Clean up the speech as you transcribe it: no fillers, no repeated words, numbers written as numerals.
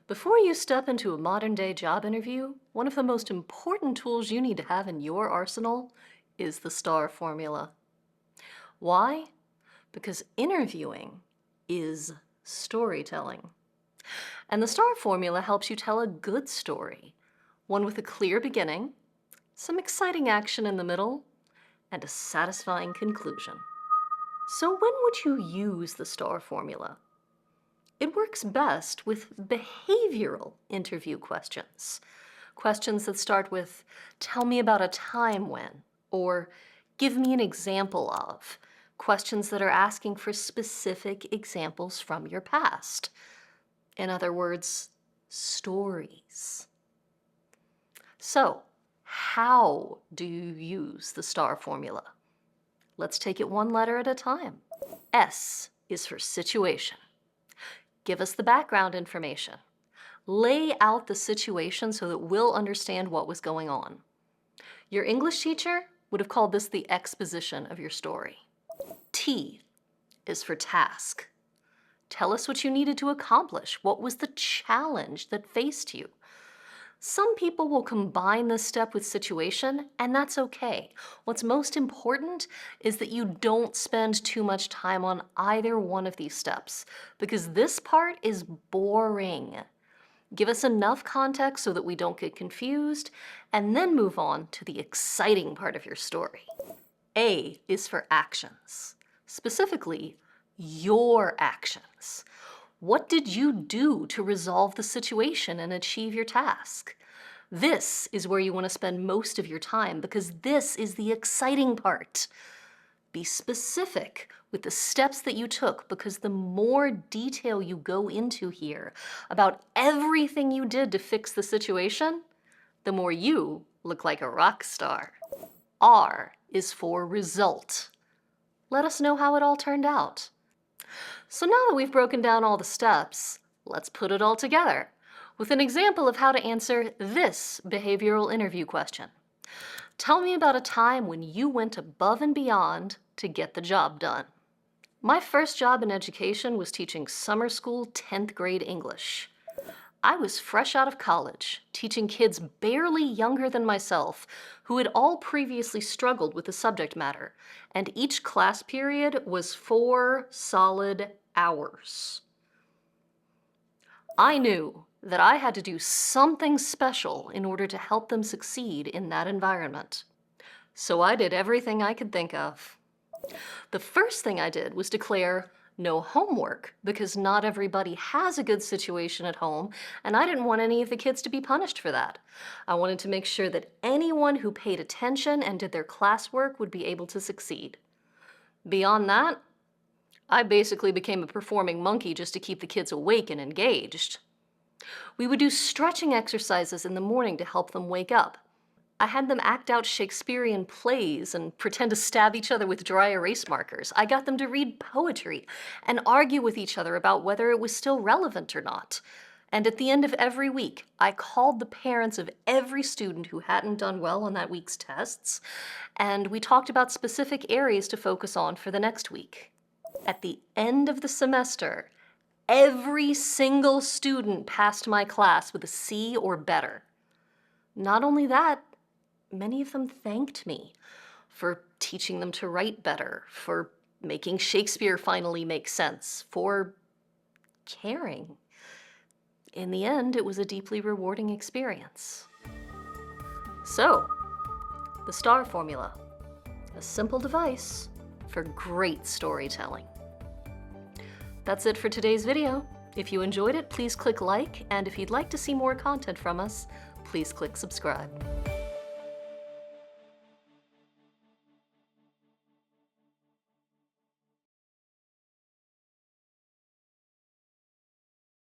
Before you step into a modern-day job interview, one of the most important tools you need to have in your arsenal is the STAR formula. Why? Because interviewing is storytelling. And the STAR formula helps you tell a good story, one with a clear beginning, some exciting action in the middle, and a satisfying conclusion. So when would you use the STAR formula? It works best with behavioral interview questions. Questions that start with, tell me about a time when, or give me an example of. Questions that are asking for specific examples from your past. In other words, stories. So, how do you use the STAR formula? Let's take it one letter at a time. S is for situation. Give us the background information. Lay out the situation so that we'll understand what was going on. Your English teacher would have called this the exposition of your story. T is for task. Tell us what you needed to accomplish. What was the challenge that faced you? Some people will combine this step with situation, and that's okay. What's most important is that you don't spend too much time on either one of these steps, because this part is boring. Give us enough context so that we don't get confused, and then move on to the exciting part of your story. A is for actions, specifically your actions. What did you do to resolve the situation and achieve your task? This is where you want to spend most of your time because this is the exciting part. Be specific with the steps that you took because the more detail you go into here about everything you did to fix the situation, the more you look like a rock star. R is for result. Let us know how it all turned out. So now that we've broken down all the steps, let's put it all together with an example of how to answer this behavioral interview question. Tell me about a time when you went above and beyond to get the job done. My first job in education was teaching summer school 10th grade English. I was fresh out of college, teaching kids barely younger than myself who had all previously struggled with the subject matter, and each class period was 4 solid hours. I knew that I had to do something special in order to help them succeed in that environment. So I did everything I could think of. The first thing I did was declare no homework, because not everybody has a good situation at home, and I didn't want any of the kids to be punished for that. I wanted to make sure that anyone who paid attention and did their classwork would be able to succeed. Beyond that, I basically became a performing monkey just to keep the kids awake and engaged. We would do stretching exercises in the morning to help them wake up. I had them act out Shakespearean plays and pretend to stab each other with dry erase markers. I got them to read poetry and argue with each other about whether it was still relevant or not. And at the end of every week, I called the parents of every student who hadn't done well on that week's tests, and we talked about specific areas to focus on for the next week. At the end of the semester, every single student passed my class with a C or better. Not only that, many of them thanked me for teaching them to write better, for making Shakespeare finally make sense, for caring. In the end, it was a deeply rewarding experience. So, the STAR formula, a simple device for great storytelling. That's it for today's video. If you enjoyed it, please click like, and if you'd like to see more content from us, please click subscribe.